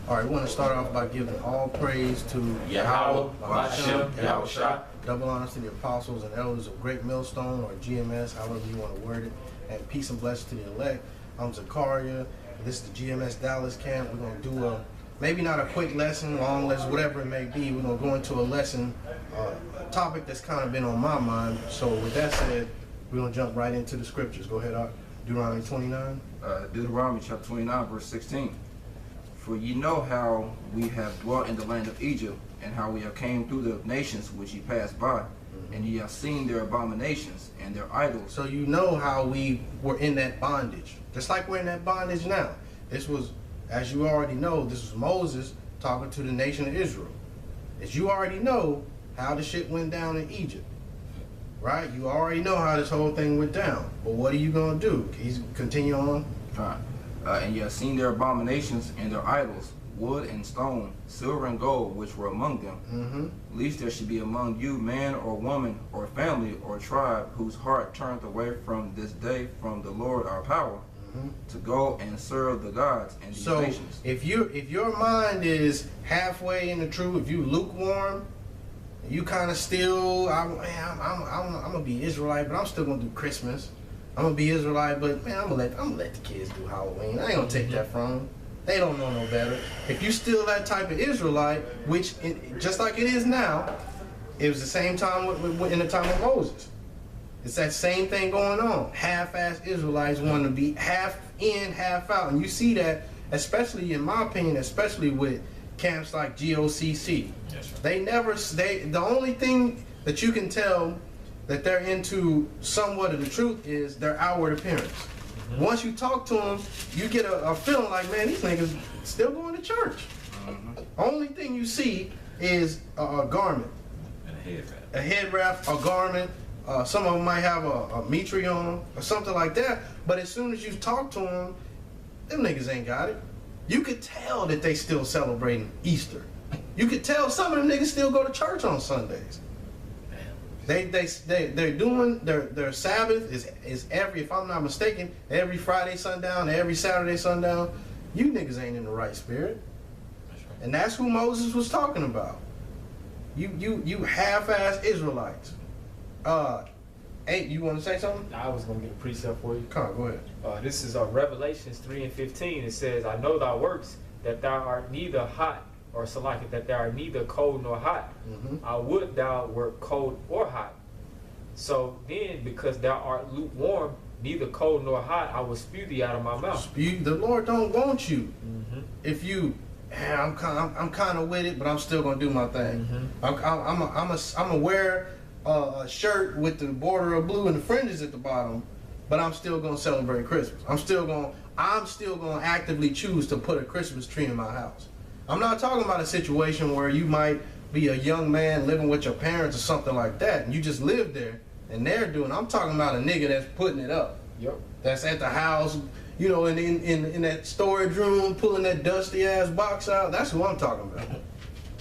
All right, we want to start off by giving all praise to Yahweh, Hashem, Yahweh, double honors to the apostles and elders of Great Millstone, or GMS, however you want to word it, and peace and blessings to the elect. I'm Zakaria. This is the GMS Dallas camp. We're going to do maybe not a quick lesson, long lesson, whatever it may be. We're going to go into a lesson, a topic that's kind of been on my mind. So with that said, we're going to jump right into the scriptures. Go ahead, Art. Deuteronomy 29. Deuteronomy chapter 29, verse 16. For ye know how we have dwelt in the land of Egypt, and how we have came through the nations which ye passed by, and ye have seen their abominations and their idols. So you know how we were in that bondage. Just like we're in that bondage now. This was, as you already know, this was Moses talking to the nation of Israel. As you already know how the shit went down in Egypt. Right? You already know how this whole thing went down. But what are you going to do? He's continue on. Fine. And ye have seen their abominations and their idols, wood and stone, silver and gold, which were among them. Least there should be among you man or woman or family or tribe whose heart turneth away from this day from the Lord our power, to go and serve the gods and these nations. So if your mind is halfway in the truth, if you lukewarm, you kind of still, I'm gonna be Israelite, but I'm still gonna do Christmas. I'm gonna be Israelite, but man, I'm gonna let the kids do Halloween. I ain't gonna take that from them. They don't know no better. If you still that type of Israelite, which just like it is now, it was the same time in the time of Moses. It's that same thing going on. Half-ass Israelites want to be half in, half out, and you see that, especially in my opinion, especially with camps like GOCC. Yes, sir. The only thing that you can tell that they're into somewhat of the truth is their outward appearance. Once you talk to them, you get a feeling like, man, these niggas still going to church. Only thing you see is a garment. And a head wrap. A head wrap, a garment. Some of them might have a mitre on them or something like that. But as soon as you talk to them niggas ain't got it. You could tell that they still celebrating Easter. You could tell some of them niggas still go to church on Sundays. They're doing their Sabbath is every, if I'm not mistaken, every Friday sundown, every Saturday sundown. You niggas ain't in the right spirit. That's right. And that's who Moses was talking about. You half-ass Israelites. Hey, you want to say something? I was going to get a precept for you. Come on, go ahead. This is Revelations 3:15. It says, I know thy works, that thou art neither hot, or Salaki, that thou art neither cold nor hot. I would thou wert cold or hot. So then, because thou art lukewarm, neither cold nor hot, I will spew thee out of my mouth. The Lord don't want you. If you, I'm kind of with it, but I'm still gonna do my thing. I'm gonna wear a shirt with the border of blue and the fringes at the bottom, but I'm still gonna celebrate Christmas. I'm still gonna actively choose to put a Christmas tree in my house. I'm not talking about a situation where you might be a young man living with your parents or something like that, and you just live there, and they're doing. I'm talking about a nigga that's putting it up. Yep. That's at the house, you know, in that storage room, pulling that dusty ass box out. That's who I'm talking about.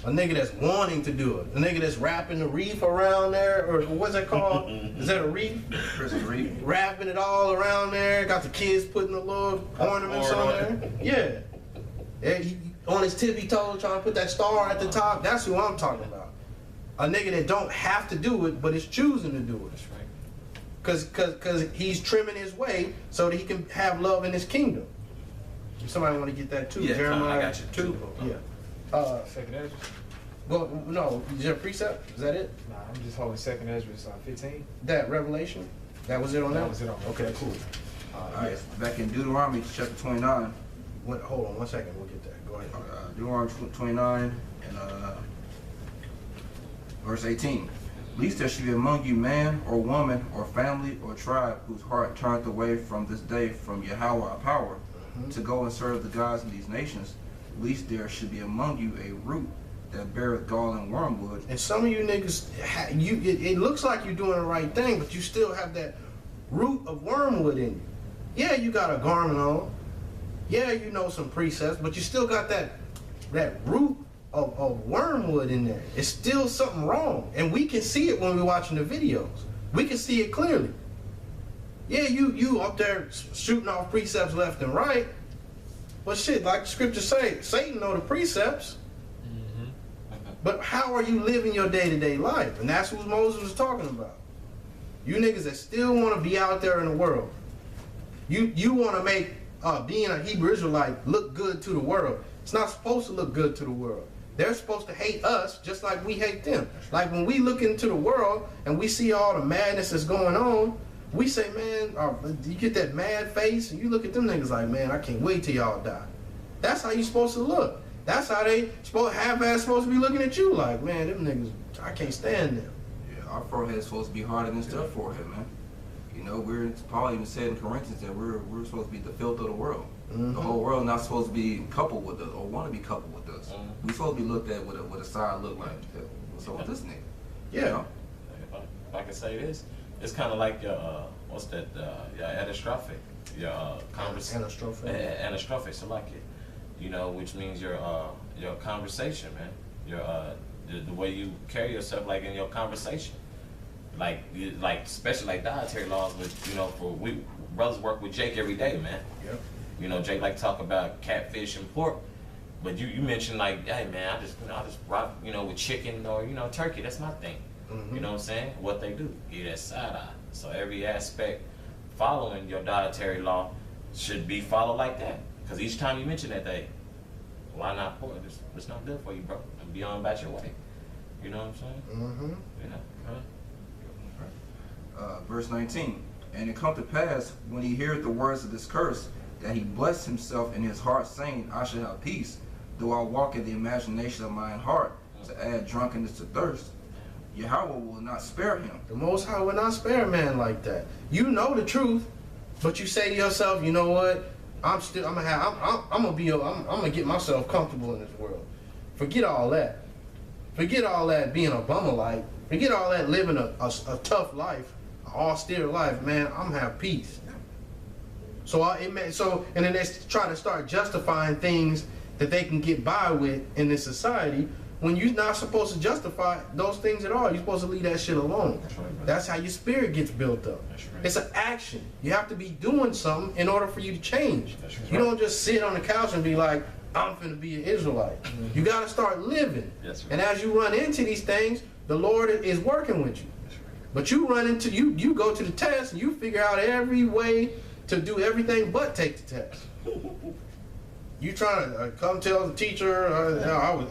A nigga that's wanting to do it. A nigga that's wrapping the wreath around there, or what's that called? Is that a wreath? Christmas wreath. Wrapping it all around there. Got the kids putting the little ornaments on there. Yeah. On his tippy toes, trying to put that star at the top. That's who I'm talking about. A nigga that don't have to do it, but is choosing to do it. That's right. Cause he's trimming his way so that he can have love in his kingdom. Somebody want to get that too? Yeah, Jeremiah I got you too. Yeah. Second Ezra? Well, no. Is there a precept? Is that it? Nah, I'm just holding Second Ezra 15. That Revelation? That was it on that? That was it on. Okay, cool. All right, back in Deuteronomy chapter 29. Hold on 1 second. We'll get that. Go ahead. Deuteronomy 29 and verse 18. Least there should be among you man or woman or family or tribe whose heart turneth away from this day from Yahweh our power, to go and serve the gods in these nations. Least there should be among you a root that beareth gall and wormwood. And some of you niggas, it looks like you're doing the right thing, but you still have that root of wormwood in you. Yeah, you got a garment on. Yeah, you know some precepts, but you still got that root of wormwood in there. It's still something wrong. And we can see it when we're watching the videos. We can see it clearly. Yeah, you up there shooting off precepts left and right, Well, shit, like the scriptures say, Satan know the precepts. But how are you living your day-to-day life? And that's what Moses was talking about. You niggas that still want to be out there in the world. You want to make being a Hebrew Israelite look good to the world. It's not supposed to look good to the world. They're supposed to hate us just like we hate them. Like when we look into the world and we see all the madness that's going on, we say, man, you get that mad face and you look at them niggas like, man, I can't wait till y'all die. That's how you supposed to look. That's how they half-ass supposed to be looking at you like, man, them niggas, I can't stand them. Yeah, our forehead's supposed to be harder than their forehead, man. You know, Paul even said in Corinthians that we're supposed to be the filth of the world. Mm-hmm. The whole world not supposed to be coupled with us or want to be coupled with us. Mm-hmm. We supposed to be looked at with a side look like, what's up with this nigga? Yeah. You know? If I can say this, it's kind of like your what's that? Your anastrophe, your anastrophe, so like it. You know, which means your conversation, man. Your the way you carry yourself, like in your conversation. Like especially like dietary laws, which, you know, we brothers work with Jake every day, man. Yep. You know, Jake like to talk about catfish and pork, but you mentioned like, hey man, I just rock, you know, with chicken or, you know, turkey. That's my thing. Mm-hmm. You know what I'm saying? What they do, give that side eye. So every aspect following your dietary law should be followed like that. Because each time you mention that, why not pork? It's not good for you, bro. And be on about your way. You know what I'm saying? Mm-hmm. You know. Verse 19, and it come to pass, when he heareth the words of this curse, that he blessed himself in his heart, saying, I shall have peace, though I walk in the imagination of mine heart, to add drunkenness to thirst. Yahweh will not spare him. The Most High will not spare a man like that. You know the truth, but you say to yourself, you know what? I'm gonna get myself comfortable in this world. Forget all that. Forget all that being a bummerlite. Forget all that living a tough life, an austere life, man. I'm gonna have peace. And then they try to start justifying things that they can get by with in this society when you're not supposed to justify those things at all. You're supposed to leave that shit alone. That's right, that's how your spirit gets built up. That's right. It's an action. You have to be doing something in order for you to change. That's right. You don't just sit on the couch and be like, I'm finna be an Israelite. Mm-hmm. You gotta start living. That's right. And as you run into these things, the Lord is working with you. That's right. But you run into, you go to the test and you figure out every way to do everything but take the test. You trying to come tell the teacher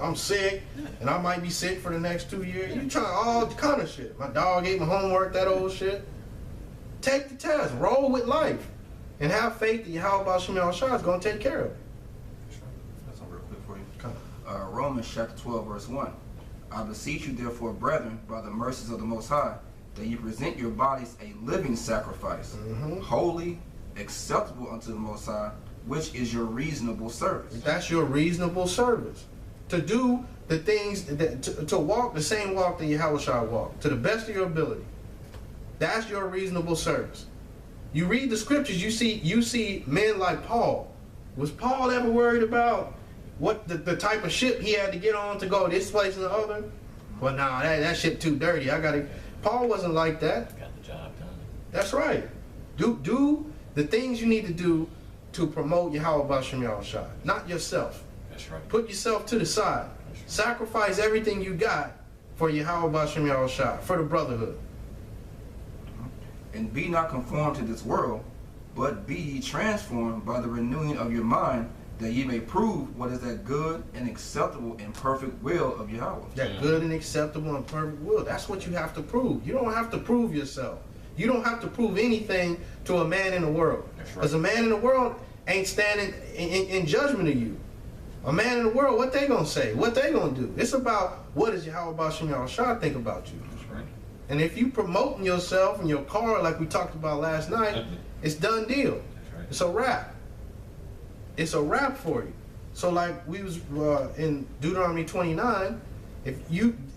I'm sick and I might be sick for the next 2 years. You trying all kind of shit. My dog ate my homework, that old shit. Take the test. Roll with life. And have faith that Yahweh Shem Shah is going to take care of it. That's real quick for you. Romans chapter 12, verse 1. I beseech you therefore, brethren, by the mercies of the Most High, that you present your bodies a living sacrifice, holy, acceptable unto the Most High, which is your reasonable service. That's your reasonable service. To do the things, to walk the same walk that Yahweh Shah walked, to the best of your ability. That's your reasonable service. You read the scriptures, you see men like Paul. Was Paul ever worried about what the type of ship he had to get on to go this place and the other? Well, nah, that ship too dirty. Paul wasn't like that. Got the job done. That's right. Do the things you need to do to promote Yahweh Shem Shah, not yourself. That's right. Put yourself to the side. Right. Sacrifice everything you got for Yahweh Shem Shah, for the brotherhood. And be not conformed to this world, but be ye transformed by the renewing of your mind, that ye may prove what is that good and acceptable and perfect will of Yahweh. That good and acceptable and perfect will. That's what you have to prove. You don't have to prove yourself. You don't have to prove anything to a man in the world. Because a man in the world ain't standing in judgment of you. A man in the world, what they gonna say? What they gonna do? It's about what does Yahweh Shem Shah think about you. That's right. And if you promoting yourself in your car like we talked about last night, it's done deal. That's right. It's a wrap. It's a wrap for you. So like we was in Deuteronomy 29,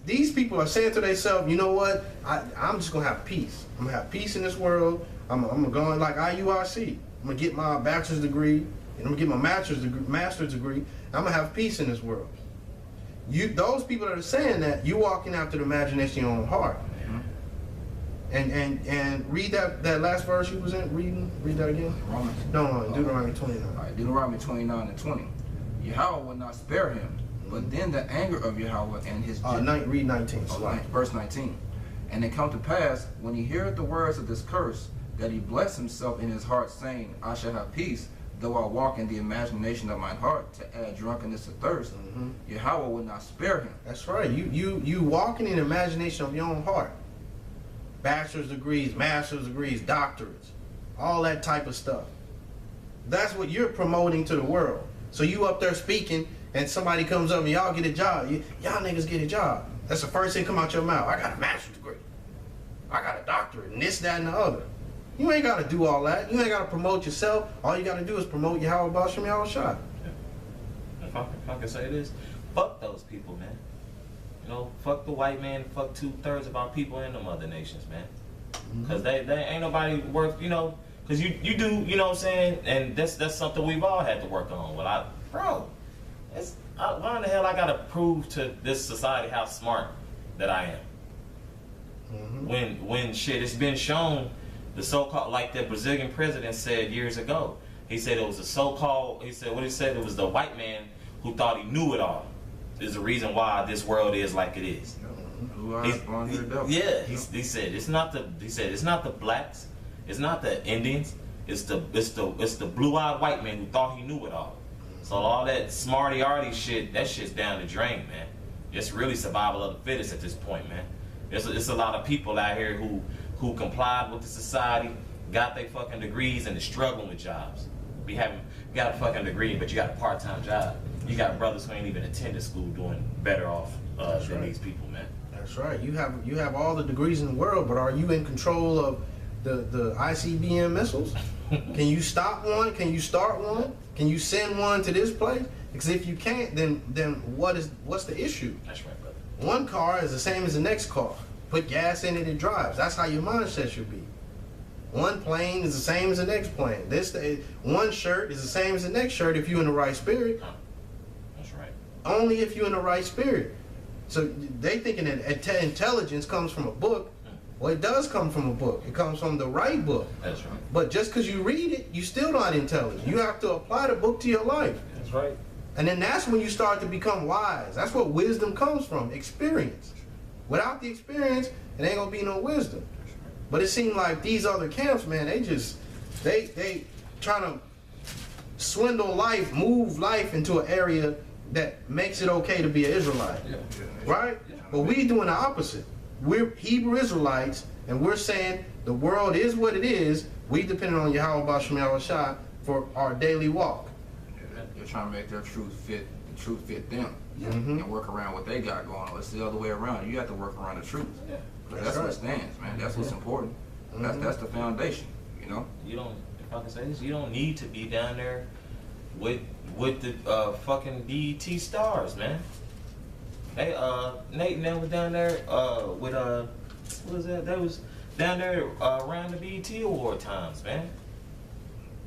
these people are saying to themselves, you know what? I'm just gonna have peace. I'm gonna have peace in this world. I'm gonna go like IURC. I'm gonna get my bachelor's degree, and I'm gonna get my master's degree. I'm gonna have peace in this world. Those people that are saying that, you walking after the imagination of your own heart. And read that last verse you was in reading. Read that again. Romans. No, Deuteronomy 29. All right, Deuteronomy 29 and 20. Yahweh will not spare him, but then the anger of Yahweh and his Read 19. verse 19. And it come to pass, when he heareth the words of this curse, that he bless himself in his heart, saying, I shall have peace, though I walk in the imagination of mine heart, to add drunkenness to thirst. Yahweh will not spare him. That's right. You walking in the imagination of your own heart. Bachelor's degrees, master's degrees, doctorates, all that type of stuff. That's what you're promoting to the world. So you up there speaking, and somebody comes up and y'all get a job. Y'all niggas get a job. That's the first thing come out your mouth. I got a master's degree. I got a doctorate, and this, that, and the other. You ain't got to do all that. You ain't got to promote yourself. All you got to do is promote Yahweh Basham Yahweh Shai. If I can say this, fuck those people, man. You know, fuck the white man, fuck 2/3 of our people in them other nations, man. Because they ain't nobody worth, you know, because you do, you know what I'm saying? And that's something we've all had to work on. Well, why in the hell I got to prove to this society how smart that I am? When shit, it's been shown, the so-called, like the Brazilian president said years ago, he said it was it was the white man who thought he knew it all. Is the reason why this world is like it is. He said it's not the blacks, it's not the Indians, it's the blue-eyed white man who thought he knew it all. So all that smarty-arty shit, that shit's down the drain, man. It's really survival of the fittest at this point, man. It's a lot of people out here who complied with the society, got their fucking degrees, and is struggling with jobs. Got a fucking degree, but you got a part-time job. You got brothers who ain't even attended school doing better off than these people, man. That's right. You have all the degrees in the world, but are you in control of the ICBM missiles? Can you stop one? Can you start one? Can you send one to this place? Because if you can't, then what's the issue? That's right, brother. One car is the same as the next car. Put gas in it, it drives. That's how your mindset should be. One plane is the same as the next plane. One shirt is the same as the next shirt if you're in the right spirit. That's right. Only if you're in the right spirit. So they thinking that intelligence comes from a book. Well, it does come from a book. It comes from the right book. That's right. But just because you read it, you're still not intelligent. You have to apply the book to your life. That's right. And then that's when you start to become wise. That's what wisdom comes from, experience. Without the experience, it ain't gonna be no wisdom. But it seemed like these other camps, man, they trying to swindle life, move life into an area that makes it okay to be an Israelite. Right? But we doing the opposite. We're Hebrew Israelites, and we're saying the world is what it is. We depend on Yahweh Basham Yahweh Shai for our daily walk. They're trying to make their truth fit them, and work around what they got going on. It's the other way around. You have to work around the truth. That's what stands, man. That's what's important. That's the foundation, you know. You don't, if I can say this, you don't need to be down there with the fucking BET stars, man. They Nate and them was down there with what was that? They was down there around the BET award times, man.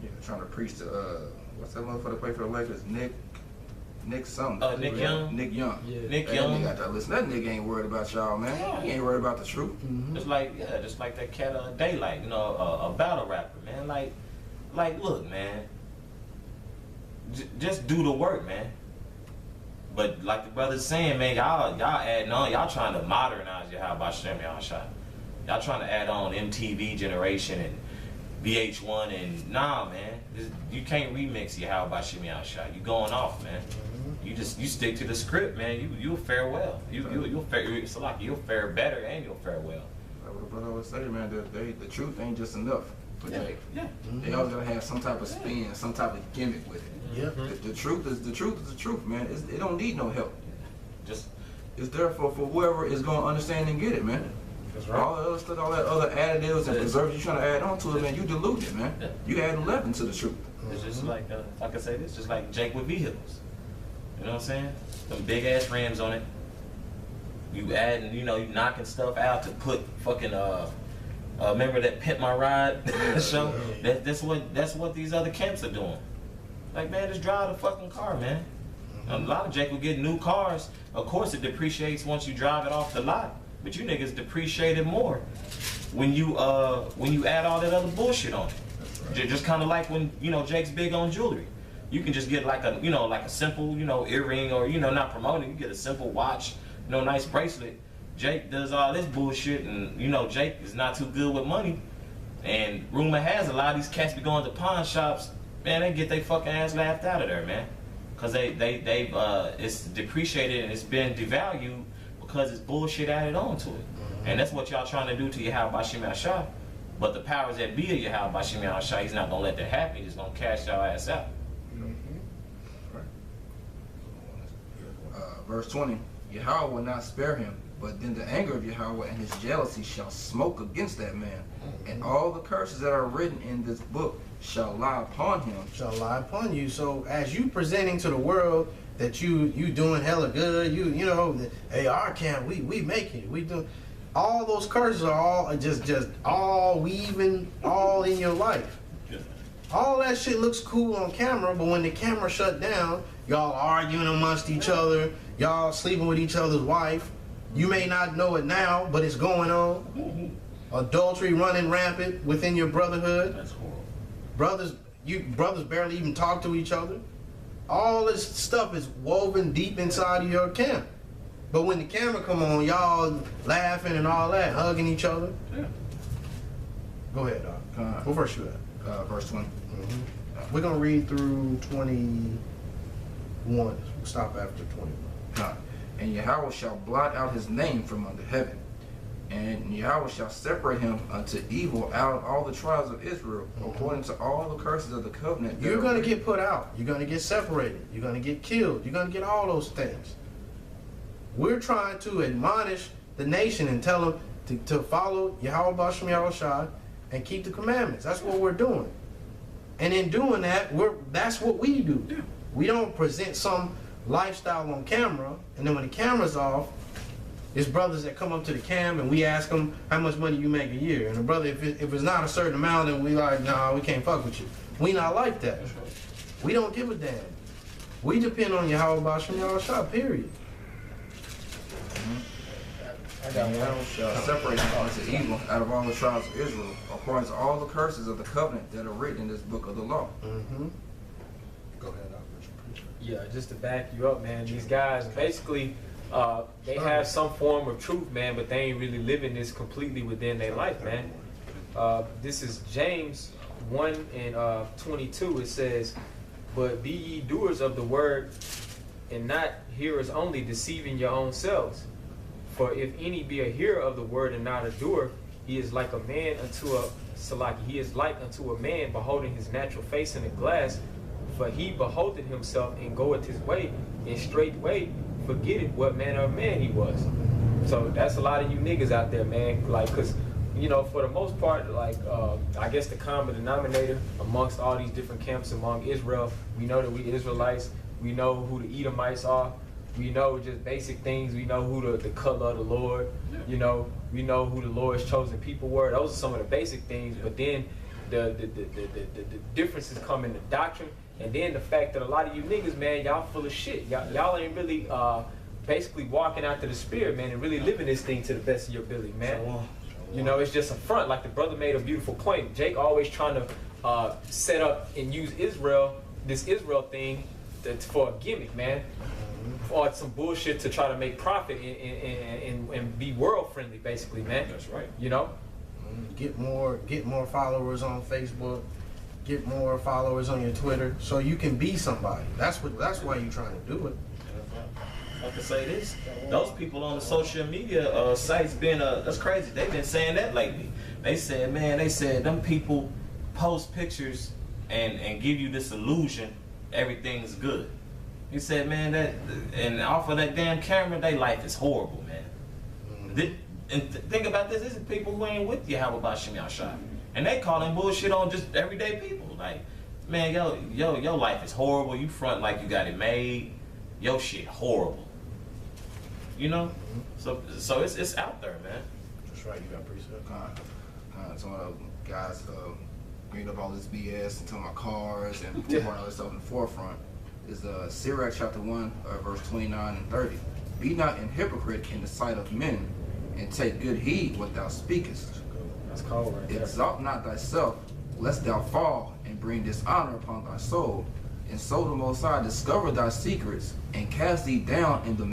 Yeah, trying to preach to what's that motherfucker play for the Lakers? Nick something. Nick Young. Nick Young. Yeah. Nick That Young. nigga got that. Listen, that nigga ain't worried about y'all, man. Yeah. He ain't worried about the truth. Just like that cat Daylight, you know, a battle rapper, man. Like, look, man. Just do the work, man. But like the brother's saying, man, y'all adding on, y'all trying to modernize your how about Shem y'all shot. Y'all trying to add on MTV generation and VH1 and nah, man. You can't remix your how about Shem y'all shot. You going off, man. You stick to the script, man. You'll fare well. You'll fare better and you'll fare well. Like what the brother always say, man, the truth ain't just enough. But Yeah. they always gotta have some type of spin, some type of gimmick with it. Yeah. The truth is the truth, man. It don't need no help. Just It's there for whoever is gonna understand and get it, man. That's All that other stuff, all that other additives and preservatives you trying to add on to it, man, you dilute it, man. Yeah. You add 11 to the truth. it's just like I say this, just like Jake with vehicles. You know what I'm saying? Some big ass rims on it. You adding, you knocking stuff out to put fucking remember that Pimp My Ride show? That's what these other camps are doing. Like, man, just drive the fucking car, man. A lot of Jake will get new cars. Of course, it depreciates once you drive it off the lot. but you niggas depreciate it more when you add all that other bullshit on it. Right. Just kind of like when, you know, Jake's big on jewelry. You can just get like a, you know, like a simple, you know, earring, or, you know, not promoting, you get a simple watch, you know, nice bracelet. Jake does all this bullshit, and, you know, Jake is not too good with money. And rumor has a lot of these cats be going to pawn shops, man, they get their fucking ass laughed out of there, man. Cause they've it's depreciated and it's been devalued because it's bullshit added on to it. Mm-hmm. And that's what y'all trying to do to Yahweh Bashim Yahshua. But the powers that be of Yahweh Bashim Yahshua, he's not gonna let that happen. He's gonna cash y'all ass out. Mm-hmm. Right. Verse 20, Yahweh will not spare him, but then the anger of Yahweh and his jealousy shall smoke against that man. And all the curses that are written in this book shall lie upon him. Shall lie upon you. So as you presenting to the world that you doing hella good, you know, hey, our camp, we make it. We do all those curses are all just all weaving all in your life. All that shit looks cool on camera, but when the camera shut down, y'all arguing amongst each other, y'all sleeping with each other's wife. You may not know it now, but it's going on. Adultery running rampant within your brotherhood. That's horrible. Brothers barely even talk to each other. All this stuff is woven deep inside of your camp. But when the camera come on, y'all laughing and all that, hugging each other. Yeah. Go ahead, dog. What verse you at? Verse 20. Mm-hmm. We're gonna read through 21. We'll stop after 21. And Yahweh shall blot out his name from under heaven. And Yahweh shall separate him unto evil out of all the tribes of Israel, according to all the curses of the covenant. You're going to get put out. You're going to get separated. You're going to get killed. You're going to get all those things. We're trying to admonish the nation and tell them to follow Yahweh Bashim Yahushua and keep the commandments. That's what we're doing. And in doing that, that's what we do. Yeah. We don't present some lifestyle on camera, and then when the camera's off, there's brothers that come up to the camp and we ask them how much money you make a year. And the brother, if it's not a certain amount, then we like, nah, we can't fuck with you. We not like that. We don't give a damn. We depend on Yahweh Bashim Yahushua, period. I got one. Shall separate him unto evil out of all the tribes of Israel, according to all the curses of the covenant that are written in this book of the law. Mm-hmm. Go ahead, yeah, just to back you up, man, these guys basically they have some form of truth, man, but they ain't really living this completely within their life, man. This is James 1 and 22. It says, but be ye doers of the word, and not hearers only, deceiving your own selves. For if any be a hearer of the word and not a doer, he is like a man unto a Salaki. He is like unto a man beholding his natural face in a glass. For he beholdeth himself and goeth his way, and straightway forgetteth what manner of man he was. So that's a lot of you niggas out there, man. Like, cause, you know, for the most part, like, I guess the common denominator amongst all these different camps among Israel, we know that we Israelites, we know who the Edomites are, we know just basic things, we know who the color of the Lord, you know, we know who the Lord's chosen people were. Those are some of the basic things, but then the differences come in the doctrine. And then the fact that a lot of you niggas, man, y'all full of shit. Y'all ain't really basically walking after the spirit, man, and really living this thing to the best of your ability, man. You know, it's just a front. Like the brother made a beautiful point. Jake always trying to set up and use this Israel thing for a gimmick, man. Or some bullshit to try to make profit and be world friendly, basically, man. That's right. You know? Get more followers on Facebook. Get more followers on your Twitter, so you can be somebody. That's why you're trying to do it. I can say this: those people on the social media sites been that's crazy. They've been saying that lately. They said, man, them people post pictures and give you this illusion everything's good. He said, man, that and off of that damn camera, their life is horrible, man. And think about this: this is people who ain't with Yahweh Bashim Yahushua. And they calling bullshit on just everyday people. Like, man, your life is horrible. You front like you got it made. Your shit horrible. You know? So it's out there, man. That's right. You got precept. Some of the guys bringing up all this BS and talking about cars and putting all this stuff in the forefront. Is Sirach chapter 1, verse 29 and 30. Be not an hypocrite in the sight of men, and take good heed what thou speakest. That's cold right there. Exalt not thyself, lest thou fall and bring dishonor upon thy soul. And so the Most High discover thy secrets and cast thee down in the